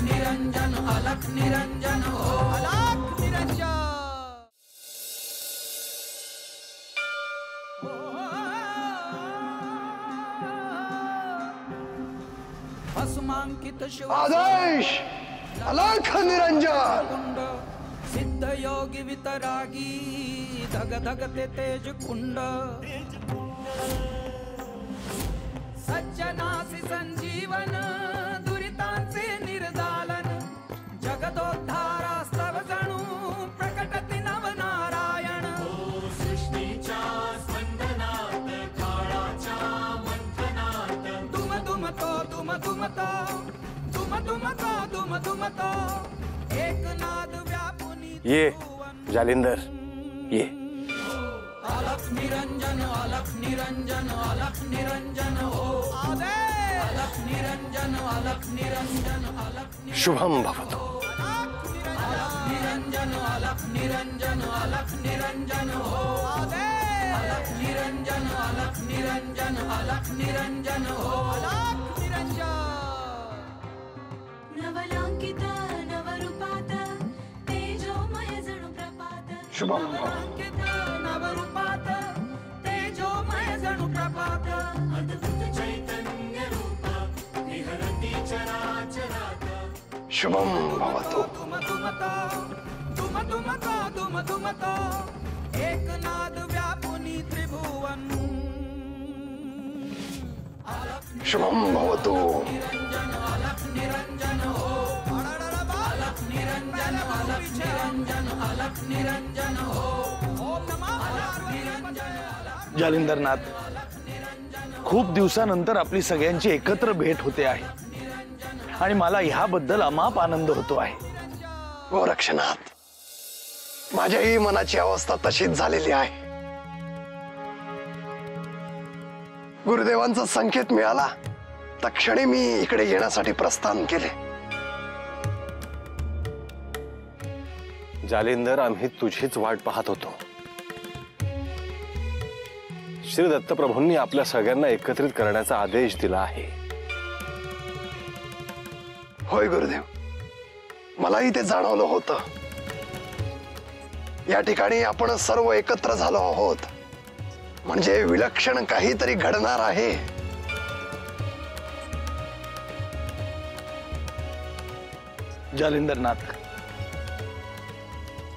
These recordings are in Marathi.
निरंजन अलख निरंजन हो अलख निरंजन। भस्मांकित शिव आदेश अलख निरंजन। कुंड सिद्ध योगी वितरागी धग धगते तेज कुंड सज्जनासी संजीवन दुरितांचे निर्दालन जगदोद्धारास्तव जणू प्रकटति नवनारायण। सृष्टीच्या स्पंदनात काळाच्या मंथनात दुम दुम तो दुम दुम तो दुम दुम तो दुम दुम तो एक नाद व्यापुनी ये जालिंदर ये अलख निरंजन अलख निरंजन अलख निरंजन हो अलख निरंजन अलख निरंजन अलख शुभम भवतु। अलख निरंजन अलख निरंजन अलख निरंजन हो अलख निरंजन अलख निरंजन अलख निरंजन हो अलख निरंजन। नवलांकित नवरूपात तेजोमय जणू प्रपात शुभम नवलांकित नवरूपात तेजोमय जणू प्रपात अद्भुत चैतन्य रूप विहरती चराचरात शुभम भवतु। दुम दुम तो दुम दुम तो दुम दुम तो एक नाद व्यापुनी त्रिभुवन शुभम भवतु। निरंजन अलख निरंजन हो अलख निरंजन अलख निरंजन अलख निरंजन हो ओम नमः अलख निरंजन। जालिंदरनाथ, खूप दिवसानंतर आपली सगळ्यांची एकत्र भेट होते आहे आणि मला ह्याबद्दल अमाप आनंद होतो आहे। गोरक्षनाथ, माझ्याही मनाची अवस्था तशीच झालेली आहे। गुरुदेवांचा संकेत मिळाला तक्षणी मी इकडे येण्यासाठी प्रस्थान केले। जालिंदर, आम्ही तुझीच वाट पाहत होतो। श्री दत्तप्रभूंनी आपल्या सगळ्यांना एकत्रित करण्याचा आदेश दिला आहे। होय गुरुदेव, मलाही ते जाणवलं होतं। या ठिकाणी आपण सर्व एकत्र झालो आहोत म्हणजे विलक्षण काहीतरी घडणार आहे। जालिंदरनाथ,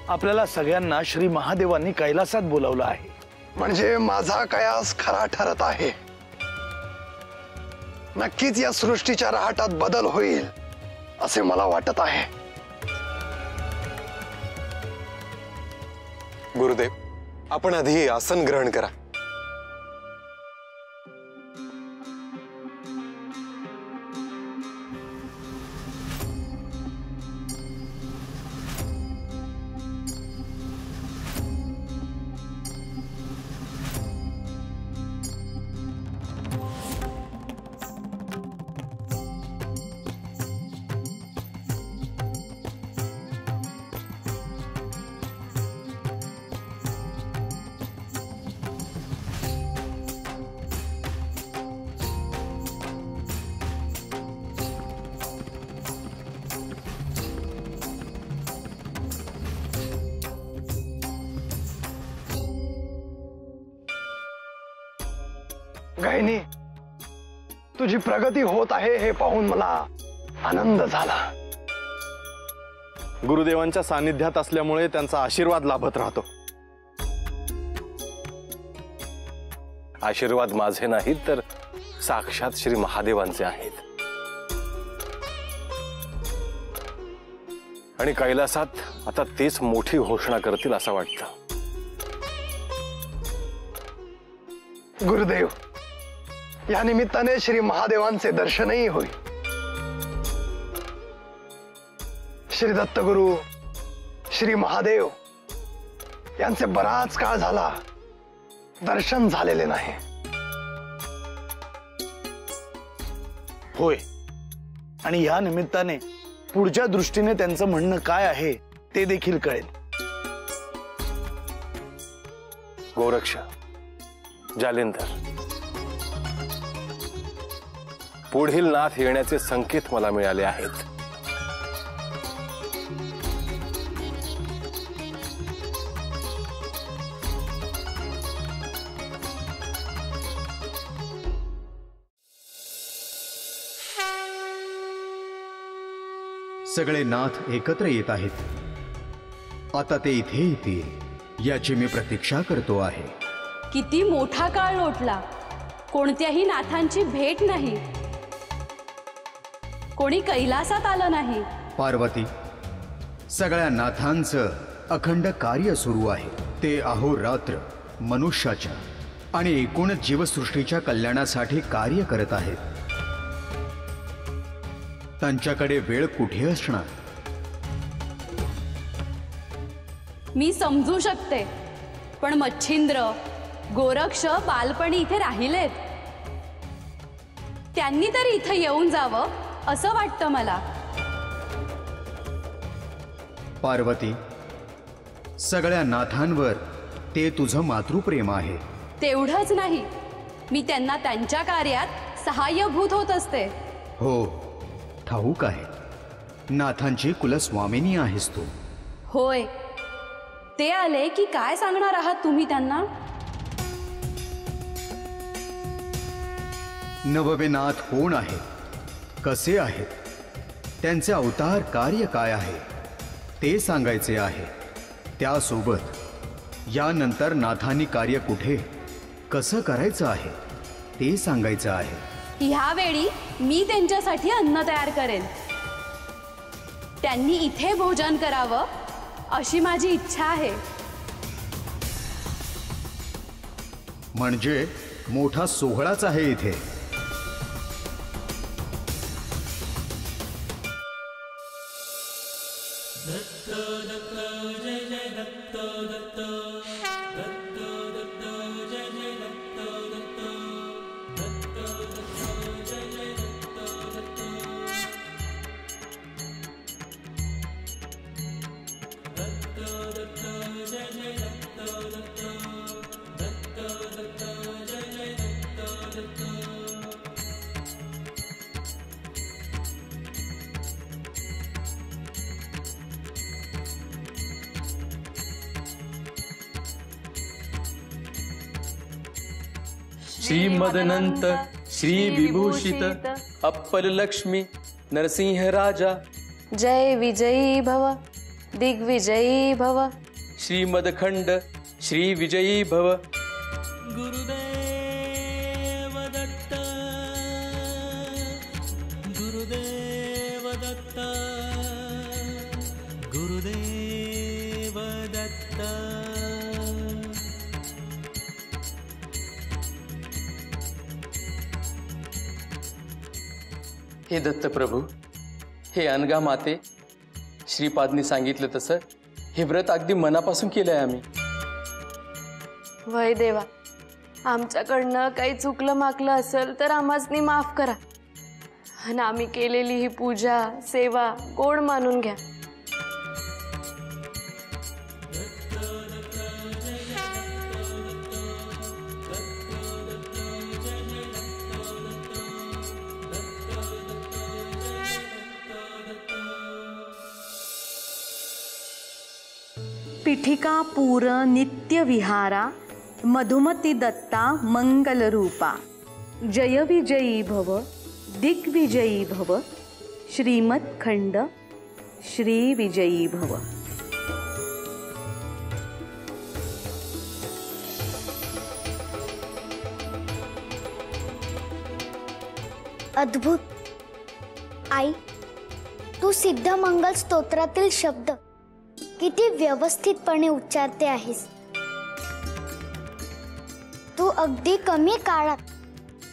आपल्याला सगळ्यांना श्री महादेवांनी कैलासात बोलावलं आहे। म्हणजे माझा कयास खरा ठरत आहे। नक्कीच या सृष्टीच्या रहाटात बदल होईल असे मला वाटत आहे। गुरुदेव, आपण आधी आसन ग्रहण करा। गहिनी, तुझी प्रगती होत आहे हे पाहून मला आनंद झाला। गुरुदेवांच्या सानिध्यात असल्यामुळे त्यांचा आशीर्वाद लाभत राहतो। आशीर्वाद माझे नाहीत तर साक्षात श्री महादेवांचे आहेत। आणि कैलासात आता तेच मोठी घोषणा करतील असं वाटतं। गुरुदेव, या निमित्ताने श्री महादेवांचे दर्शनही होईल। श्री दत्तगुरु, श्री महादेव यांचे बराच काळ झाला दर्शन झालेले नाही। होय, आणि या निमित्ताने पुढच्या दृष्टीने त्यांचं म्हणणं काय आहे ते देखील कळेल। गोरक्ष, जालिंदर, पुढील नाथ येण्याचे संकेत मला मिळाले आहेत। सगळे नाथ एकत्र येत आहेत. आता ते इथे येतील याची मी प्रतीक्षा करतो आहे. किती मोठा काळ लोटला, कोणत्याही नाथांची भेट नाही, कोणी कैलासात आलं नाही. पार्वती, सगळ्या नाथांचं अखंड कार्य सुरू आहे. ते अहोरात्र मनुष्याच्या आणि एकूण जीवसृष्टीच्या कल्याणासाठी कार्य करत आहेत. त्यांच्याकडे वेळ कुठे असणार? मी समजू शकते, पण मच्छिंद्र, गोरक्ष बालपणी इथे राहिलेत. त्यांनी तरी इथे येऊन जावं असं वाटतं मला. पार्वती, सगळ्या नाथांवर ते तुझं मातृप्रेम आहे. तेवढंच नाही, मी त्यांना त्यांच्या कार्यात सहाय्यभूत होत असते. हो, ठाऊक आहे. नाथांची कुलस्वामिनी आहेस तू. होय, ते आले की काय सांगणार आहात तुम्ही त्यांना? नववे नाथ कोण आहेत, कसे आहेत, त्यांचे अवतार कार्य काय आहे ते सांगायचे आहे. त्यासोबत यानंतर नाथांनी कार्य कुठे कसं करायचं आहे ते सांगायचं आहे. ह्यावेळी मी त्यांच्यासाठी अन्न तयार करेन. त्यांनी इथे भोजन करावं अशी माझी इच्छा आहे. म्हणजे मोठा सोहळाच आहे इथे. श्रीमदनंत श्री विभूषित अप्पल लक्ष्मी नरसिंह राजा जय विजयी भव दिग्विजयी भव श्रीमदखंड श्री विजयी भव. गुरुदेव दत्त गुरुदेव दत्त गुरुदेव दत्त. हे दत्तप्रभू, हे अनगा माते, श्रीपादनी सांगितलं तसं हे व्रत अगदी मनापासून केलंय आम्ही. वय देवा, आमच्याकडनं काही चुकलं माकलं असेल तर आम्हासनी माफ करा आणि आम्ही केलेली ही पूजा सेवा गोड मानून घ्या. पीठिका पूर नित्य विहारा मधुमती दत्ता मंगल रूपा. जय विजयी भव दिग्विजयी भव श्रीमत्खंड श्री विजयी भव. अद्भुत. आई, तू सिद्धमंगल स्तोत्रातील शब्द किती व्यवस्थितपणे उच्चारते आहेस. तू अगदी कमी काळात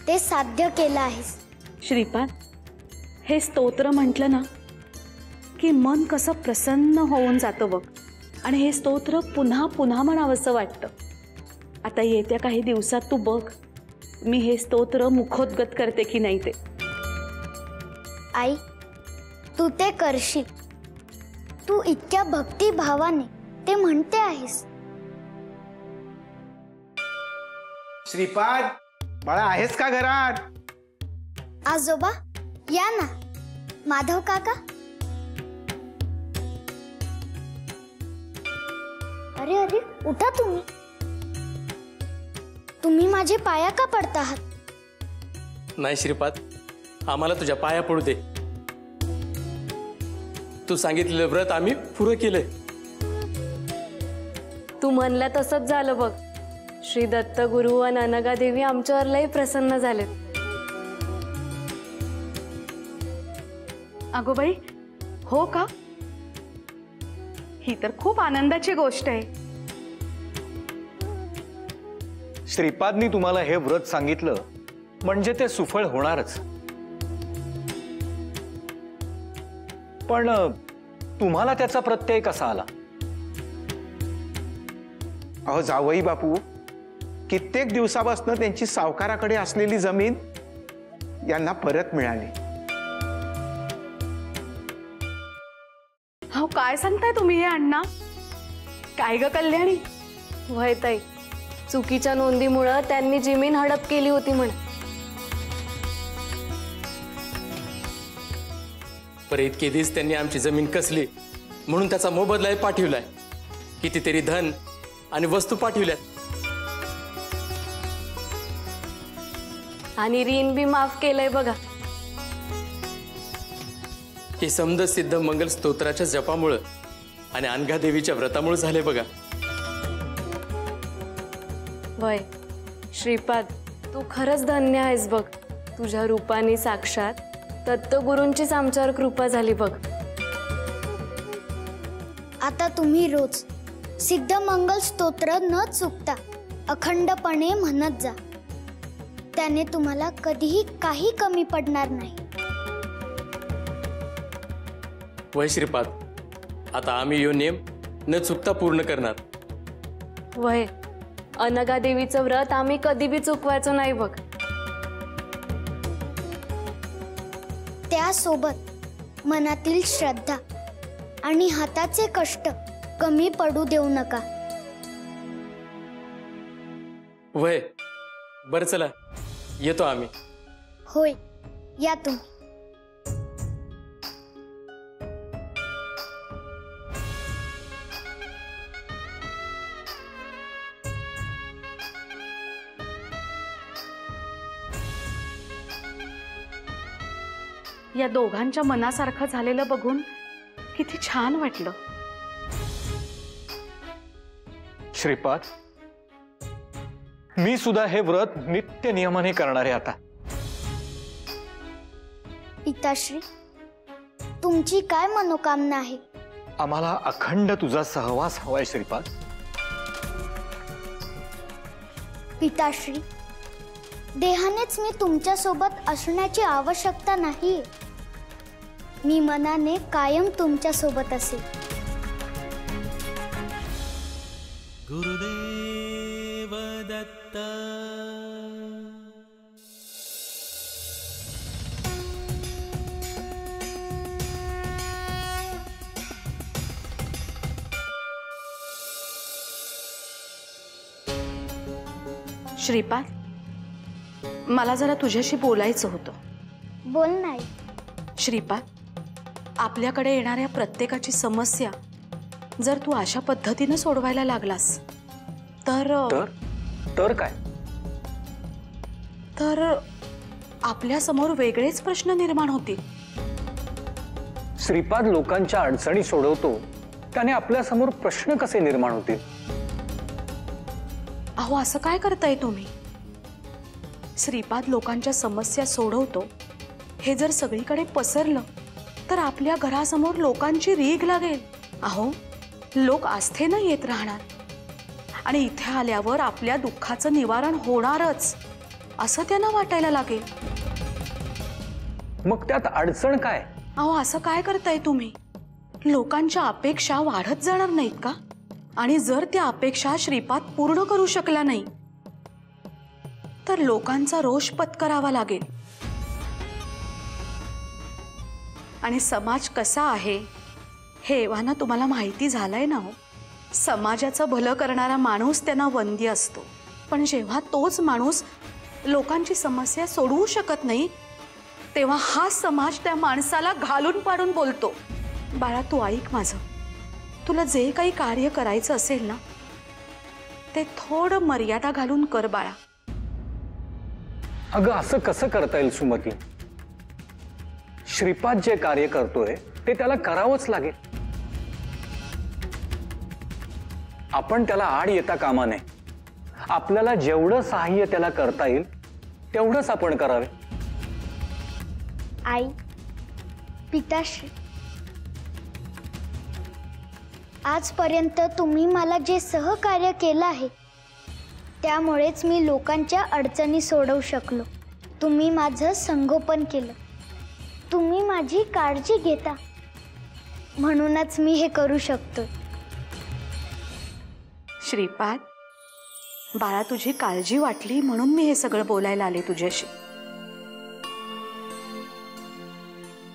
ते साध्य केलं आहेस. श्रीपाद, हे स्तोत्र म्हटलं ना की मन कसं प्रसन्न होऊन जातं बघ, आणि हे स्तोत्र पुन्हा पुन्हा म्हणावंसं वाटतं. आता येत्या काही दिवसात तू बघ मी हे स्तोत्र मुखोद्गत करते की नाही ते. आई, तू ते करशील. तू इतक्या भक्तिभावाने ते म्हणते आहेस. श्रीपाद, बाळा आहेस का घरात? आजोबा या ना. माधव काका. अरे अरे, उठा तुम्ही. तुम्ही माझे पाया का पडता आहात? नाही श्रीपाद, आम्हाला तुझ्या पाया पडू दे. तू सांगितलेलं व्रत आम्ही पुरं केलंय. तू म्हणला तसंच झालं बघ. श्री दत्त गुरु आणि अनघा देवी आमच्यावर लई प्रसन्न झालेत. अगो बाई, हो का? ही तर खूप आनंदाची गोष्ट आहे. श्रीपादनी तुम्हाला हे व्रत सांगितलं म्हणजे ते सुफळ होणारच. पण तुम्हाला त्याचा प्रत्यय कसा आला? अहो जावई बापू, कित्येक दिवसापासून त्यांची सावकाराकडे असलेली जमीन यांना परत मिळाली. हो, काय सांगताय तुम्ही हे अण्णा? काय ग कल्याणी? वय ताई, चुकीच्या नोंदीमुळं त्यांनी जमीन हडप केली होती म्हण. पर इतके दिवस त्यांनी आमची जमीन कसली म्हणून त्याचा मोबदला पाठवलाय. कितीतरी धन आणि वस्तू पाठवल्यात. आणि ऋण बी माफ केलंय बघा. हे समद सिद्ध मंगल स्तोत्राच्या जपामुळं आणि अनघा देवीच्या व्रतामुळे झाले बघा. वय श्रीपाद, तू खरंच धन्य आहेस बघ. तुझ्या रूपाने साक्षात दत्तगुरूंचीच आमच्यावर कृपा झाली बघ. आता तुम्ही रोज सिद्ध मंगल स्तोत्र न चुकता अखंडपणे म्हणत जा. त्याने तुम्हाला कधीही काही कमी पडणार नाही. वय श्रीपाद, आता आम्ही यो नेम न चुकता पूर्ण करणार. वय अनघा देवीचं व्रत आम्ही कधी बी चुकवायचं नाही बघ. त्यासोबत मनातील श्रद्धा आणि हाताचे कष्ट कमी पडू देऊ नका. वय बर, चला येतो आम्ही. होय, या तुम्ही. या दोघांच्या मनासारखं झालेलं बघून किती छान वाटलं. श्रीपाद, मी सुद्धा हे व्रत नित्य नियमाने करणार आहे आता. पिताश्री, तुमची काय मनोकामना आहे? आम्हाला अखंड तुझा सहवास हवाय श्रीपाद. पिताश्री, देहानेच मी तुमच्या सोबत असण्याची आवश्यकता नाही. मी मनाने कायम तुमच्या सोबत असेल. गुरुदेव दत्त. श्रीपाद, मला जरा तुझ्याशी बोलायचं होतं. बोल नाही. श्रीपाद, आपल्याकडे येणाऱ्या प्रत्येकाची समस्या जर तू अशा पद्धतीनं सोडवायला लागलास तर काय? तर आपल्या समोर वेगळेच प्रश्न निर्माण होतील. श्रीपाद लोकांच्या अडचणी सोडवतो, त्याने आपल्या समोर प्रश्न कसे निर्माण होतील? अहो, असं काय करताय तुम्ही? श्रीपाद लोकांच्या समस्या सोडवतो हे जर सगळीकडे पसरलं तर आपल्या घरासमोर लोकांची रीघ लागेल. अहो, लोक आस्थेनं येत राहणार आणि इथे आल्यावर आपल्या दुःखाचं निवारण होणारच असं त्यांना वाटायला लागेल. मग त्यात अडचण काय? अहो, असं काय करताय तुम्ही? लोकांच्या अपेक्षा वाढत जाणार नाहीत का? आणि जर त्या अपेक्षा श्रीपाद पूर्ण करू शकला नाही तर लोकांचा रोष पत्करावा लागेल. आणि समाज कसा आहे हे एव्हाना तुम्हाला माहिती झालंय ना हो. समाजाचं भलं करणारा माणूस त्यांना वंद्य असतो, पण जेव्हा तोच माणूस लोकांची समस्या सोडवू शकत नाही तेव्हा हा समाज त्या माणसाला घालून पाडून बोलतो. बाळा, तू ऐक माझं. तुला जे काही कार्य करायचं असेल ना ते थोडं मर्यादा घालून कर बाळा. अगं, असं कसं करता येईल सुमती? श्रीपाद जे कार्य करतोय ते त्याला करावंच लागेल. आपण त्याला आड येता कामा नये. आपल्याला जेवढं सहाय्य त्याला करता येईल तेवढंच आपण करावे. आई, पिताश्री, आजपर्यंत तुम्ही मला जे सहकार्य केलं आहे त्यामुळेच मी लोकांच्या अडचणी सोडवू शकलो. तुम्ही माझं संगोपन केलं, तुम्ही माझी काळजी घेता, म्हणूनच मी हे करू शकतो. श्रीपाद, बाळा, तुझी काळजी वाटली म्हणून मी हे सगळं बोलायला आले तुझ्याशी.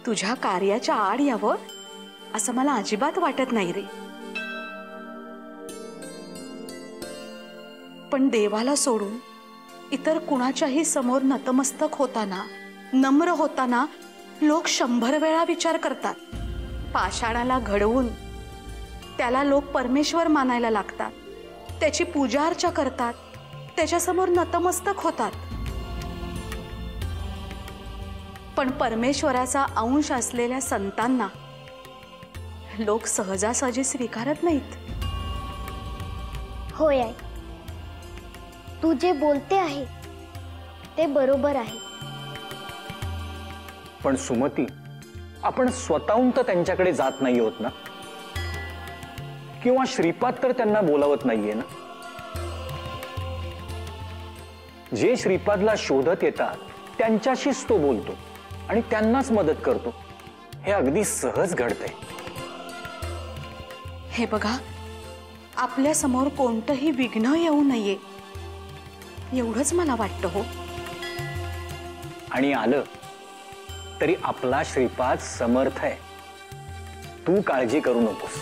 तुझ्या कार्याच्या आड यावं असं मला अजिबात वाटत नाही रे. पण देवाला सोडून इतर कुणाच्याही समोर नतमस्तक होताना, नम्र होताना लोक 100 वेळा विचार करतात. पाषाणाला घडवून त्याला लोक परमेश्वर मानायला लागतात, त्याची पूजा अर्चा करतात, त्याच्यासमोर नतमस्तक होतात. पण परमेश्वराचा अंश असलेल्या संतांना लोक सहजासहजी स्वीकारत नाहीत. होय आई, तू जे बोलते आहे ते बरोबर आहे. पण सुमती, आपण स्वतःहून तर त्यांच्याकडे जात नाही आहोत ना, किंवा श्रीपाद तर त्यांना बोलावत नाहीये ना. जे श्रीपादला शोधत येतात त्यांच्याशीच तो बोलतो आणि त्यांनाच मदत करतो. हे अगदी सहज घडतंय. हे बघा, आपल्या समोर कोणतंही विघ्न येऊ नये एवढंच मला वाटतं. हो, आणि आलं तरी आपला श्रीपाद समर्थ आहे. तू काळजी करू नकोस.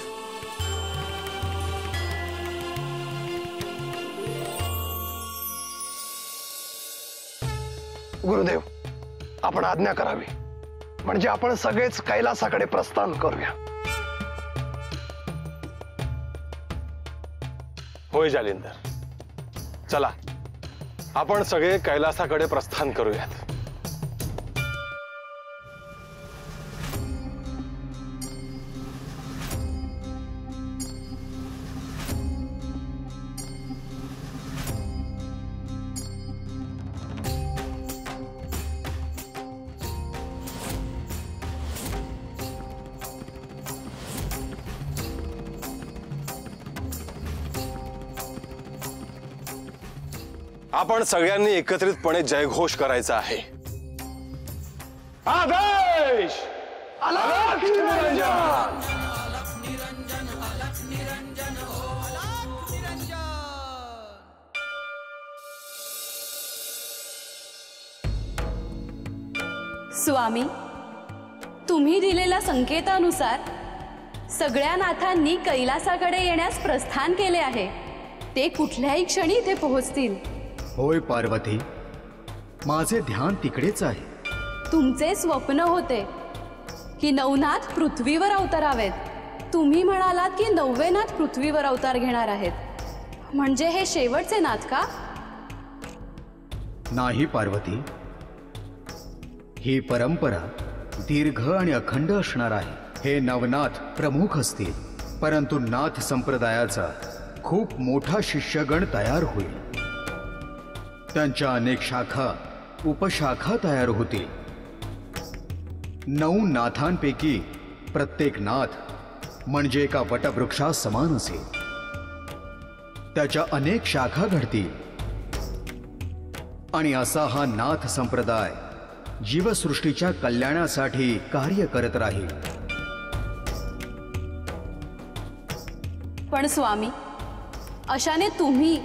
गुरुदेव, आपण आज्ञा करावी, म्हणजे आपण सगळेच कैलासाकडे प्रस्थान करूया. होय जालिंदर, चला आपण सगळे कैलासाकडे प्रस्थान करूयात. आपण सगळ्यांनी एकत्रितपणे जयघोष करायचा आहे. आदेश! अलख निरंजन! स्वामी, तुम्ही दिलेल्या संकेतानुसार सगळ्या नाथांनी कैलासाकडे येण्यास प्रस्थान केले आहे. ते कुठल्याही क्षणी इथे पोहोचतील. होय पार्वती, माझे ध्यान तिकडेच आहे. तुमचे स्वप्न होते की नवनाथ पृथ्वीवर अवतरावेत. तुम्ही म्हणालात की 9वे नाथ पृथ्वीवर अवतार घेणार आहेत. म्हणजे हे शेवटचे नाथ का? नाही पार्वती, ही परंपरा दीर्घ आणि अखंड असणार आहे. हे नवनाथ प्रमुख असतील, परंतु नाथ संप्रदायाचा खूप मोठा शिष्यगण तयार होईल. त्यांच्या अनेक शाखा, उपशाखा तयार होतील. 9 नाथांपैकी प्रत्येक नाथ म्हणजे एका वटवृक्षा समान असेल. त्याच्या अनेक शाखा घडतील आणि असा हा नाथ संप्रदाय जीवसृष्टीच्या कल्याणासाठी कार्य करत राहील. पण स्वामी, अशाने तुम्ही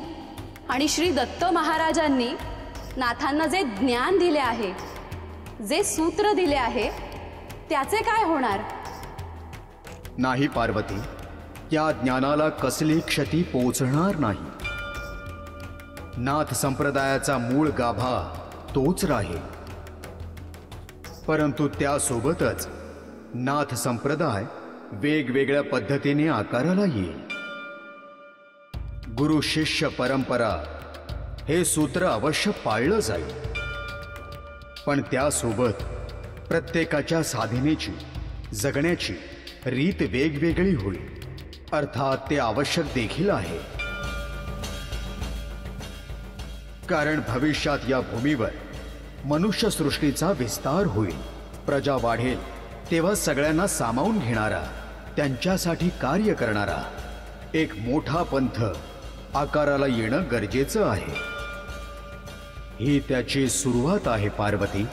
आणि श्री दत्त महाराजांनी नाथांना जे ज्ञान दिले आहे, जे सूत्र दिले आहे, त्याचे काय होणार? नाही पार्वती, त्या ज्ञानाला कसली क्षती पोचणार नाही. नाथ संप्रदायाचा मूळ गाभा तोच राहील, परंतु त्यासोबतच नाथ संप्रदाय वेगवेगळ्या पद्धतीने आकाराला येईल. गुरु शिष्य परंपरा हे सूत्र अवश्य पाळलं जाईल, पण त्यासोबत प्रत्येकाच्या साधनेची जगण्याची रीत वेगवेगळी होईल. अर्थात ते आवश्यक देखील आहे, कारण भविष्यात या भूमीवर मनुष्य सृष्टीचा विस्तार होईल. प्रजा वाढेल तेव्हा सगळ्यांना सामावून घेणारा, त्यांच्यासाठी कार्य करणारा एक मोठा पंथ आकाराला येणं गरजेचं आहे. ही त्याची सुरुवात आहे पार्वती.